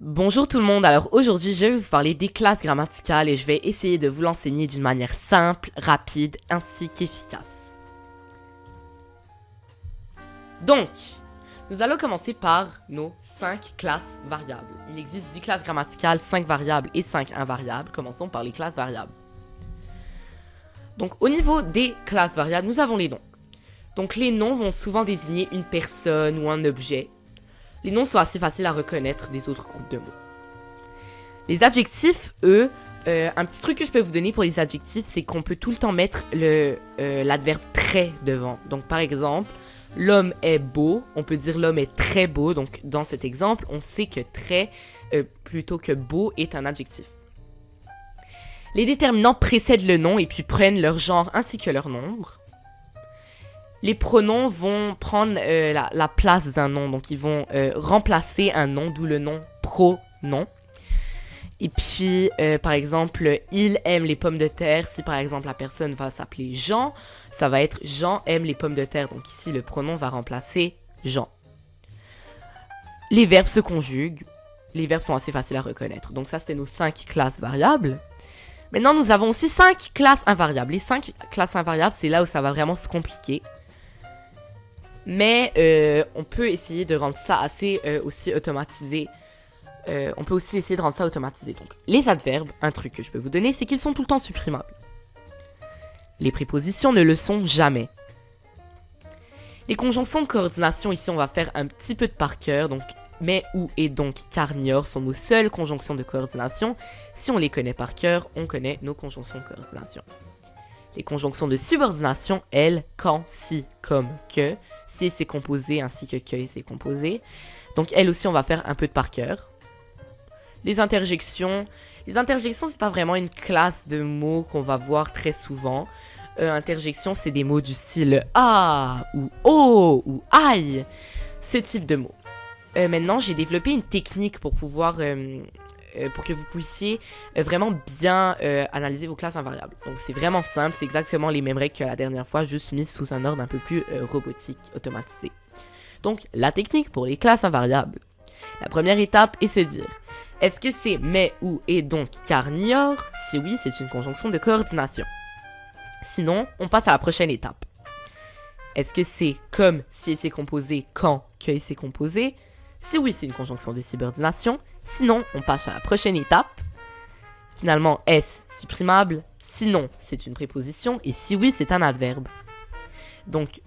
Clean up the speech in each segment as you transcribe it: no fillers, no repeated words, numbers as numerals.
Bonjour tout le monde, alors aujourd'hui je vais vous parler des classes grammaticales et je vais essayer de vous l'enseigner d'une manière simple, rapide ainsi qu'efficace. Donc, nous allons commencer par nos 5 classes variables. Il existe 10 classes grammaticales, 5 variables et 5 invariables. Commençons par les classes variables. Donc au niveau des classes variables, nous avons les noms. Donc les noms vont souvent désigner une personne ou un objet. Les noms sont assez faciles à reconnaître des autres groupes de mots. Les adjectifs, eux, un petit truc que je peux vous donner pour les adjectifs, c'est qu'on peut tout le temps mettre l'adverbe très devant. Donc par exemple, l'homme est beau, on peut dire l'homme est très beau. Donc dans cet exemple, on sait que très plutôt que beau est un adjectif. Les déterminants précèdent le nom et puis prennent leur genre ainsi que leur nombre. Les pronoms vont prendre la place d'un nom, donc ils vont remplacer un nom, d'où le nom pronom. Et puis, par exemple, il aime les pommes de terre. Si par exemple la personne va s'appeler Jean, ça va être Jean aime les pommes de terre. Donc ici, le pronom va remplacer Jean. Les verbes se conjuguent. Les verbes sont assez faciles à reconnaître. Donc ça, c'était nos 5 classes variables. Maintenant, nous avons aussi 5 classes invariables. Les 5 classes invariables, c'est là où ça va vraiment se compliquer. Mais on peut essayer de rendre ça assez aussi automatisé. On peut aussi essayer de rendre ça automatisé. Donc, les adverbes, un truc que je peux vous donner, c'est qu'ils sont tout le temps supprimables. Les prépositions ne le sont jamais. Les conjonctions de coordination, ici, on va faire un petit peu de par cœur. Donc, mais, ou et donc, car, ni, or sont nos seules conjonctions de coordination. Si on les connaît par cœur, on connaît nos conjonctions de coordination. Les conjonctions de subordination, elles, quand, si, comme, que. Si et c'est composé, ainsi que et c'est composé. Donc, elles aussi, on va faire un peu de par cœur. Les interjections, c'est pas vraiment une classe de mots qu'on va voir très souvent. Interjection, c'est des mots du style ah ou oh ou aïe. Ce type de mots. Maintenant, j'ai développé une technique pour pouvoir, pour que vous puissiez vraiment bien analyser vos classes invariables. Donc, c'est vraiment simple, c'est exactement les mêmes règles que la dernière fois, juste mises sous un ordre un peu plus robotique, automatisé. Donc, la technique pour les classes invariables. La première étape est se dire, est-ce que c'est mais, ou, et donc, car, ni, or? Si oui, c'est une conjonction de coordination. Sinon, on passe à la prochaine étape. Est-ce que c'est comme, si et c'est composé, quand, que et c'est composé? Si oui, c'est une conjonction de subordination. Sinon, on passe à la prochaine étape. Finalement, est-ce supprimable? Sinon, c'est une préposition. Et si oui, c'est un adverbe. Donc,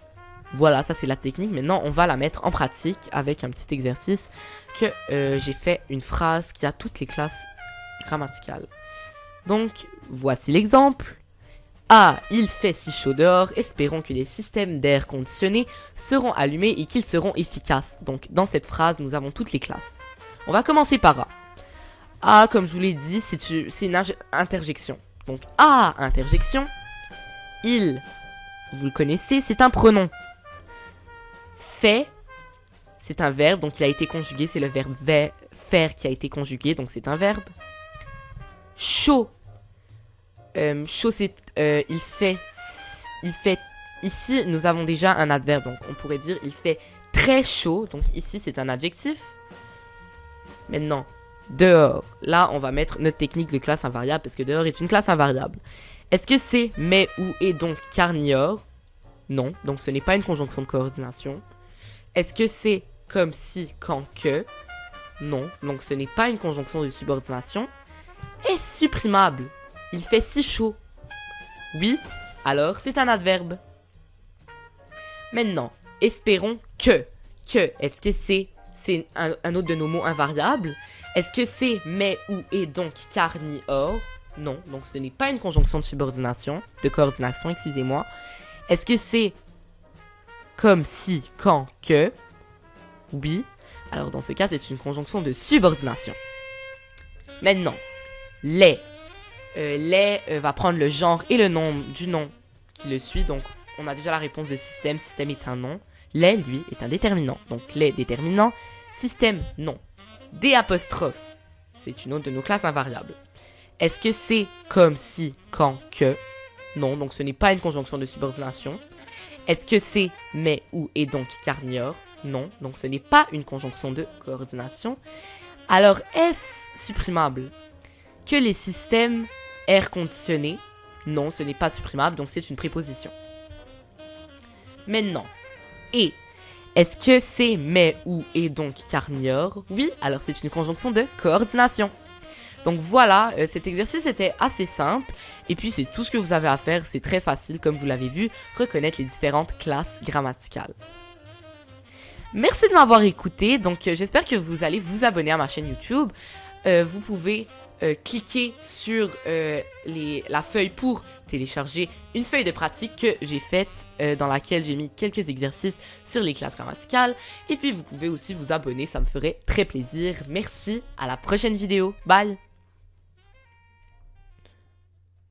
voilà, ça c'est la technique. Maintenant, on va la mettre en pratique avec un petit exercice que j'ai fait une phrase qui a toutes les classes grammaticales. Donc, voici l'exemple. Ah, il fait si chaud dehors, espérons que les systèmes d'air conditionné seront allumés et qu'ils seront efficaces. Donc, dans cette phrase, nous avons toutes les classes. On va commencer par A. A, comme je vous l'ai dit, c'est une interjection. Donc, A, interjection. Il, vous le connaissez, c'est un pronom. Fait, c'est un verbe, donc il a été conjugué, c'est le verbe faire qui a été conjugué, donc c'est un verbe. Chaud. Chaud, c'est il fait. Ici, nous avons déjà un adverbe, donc on pourrait dire il fait très chaud. Donc ici, c'est un adjectif. Maintenant, dehors. Là, on va mettre notre technique de classe invariable parce que dehors est une classe invariable. Est-ce que c'est mais, ou, et donc, car, ni, or? Non, donc ce n'est pas une conjonction de coordination. Est-ce que c'est comme si, quand, que? Non, donc ce n'est pas une conjonction de subordination. Est-ce supprimable? Il fait si chaud. Oui, alors c'est un adverbe. Maintenant, espérons que. Que, est-ce que c'est un autre de nos mots invariables? Est-ce que c'est mais, ou, et donc, car, ni, or? Non, donc ce n'est pas une conjonction de subordination, de coordination, excusez-moi. Est-ce que c'est comme si, quand, que? Oui, alors dans ce cas, c'est une conjonction de subordination. Maintenant, les. Les va prendre le genre et le nom du nom qui le suit. Donc, on a déjà la réponse de système. Système est un nom. Les, lui, est un déterminant. Donc, les déterminants. Système, non. Des apostrophes, c'est une autre de nos classes invariables. Est-ce que c'est comme si, quand, que? Non, donc ce n'est pas une conjonction de subordination. Est-ce que c'est mais, ou, et donc, car, ni, or? Non, donc ce n'est pas une conjonction de coordination. Alors, est-ce supprimable? Que les systèmes air conditionnés? Non, ce n'est pas supprimable, donc c'est une préposition. Maintenant, et. Est-ce que c'est mais ou et donc carniore? Oui, alors c'est une conjonction de coordination. Donc voilà, cet exercice était assez simple. Et puis c'est tout ce que vous avez à faire, c'est très facile comme vous l'avez vu, reconnaître les différentes classes grammaticales. Merci de m'avoir écouté, donc j'espère que vous allez vous abonner à ma chaîne YouTube. Vous pouvez cliquer sur la feuille pour télécharger une feuille de pratique que j'ai faite dans laquelle j'ai mis quelques exercices sur les classes grammaticales. Et puis vous pouvez aussi vous abonner, ça me ferait très plaisir. Merci, à la prochaine vidéo. Bye!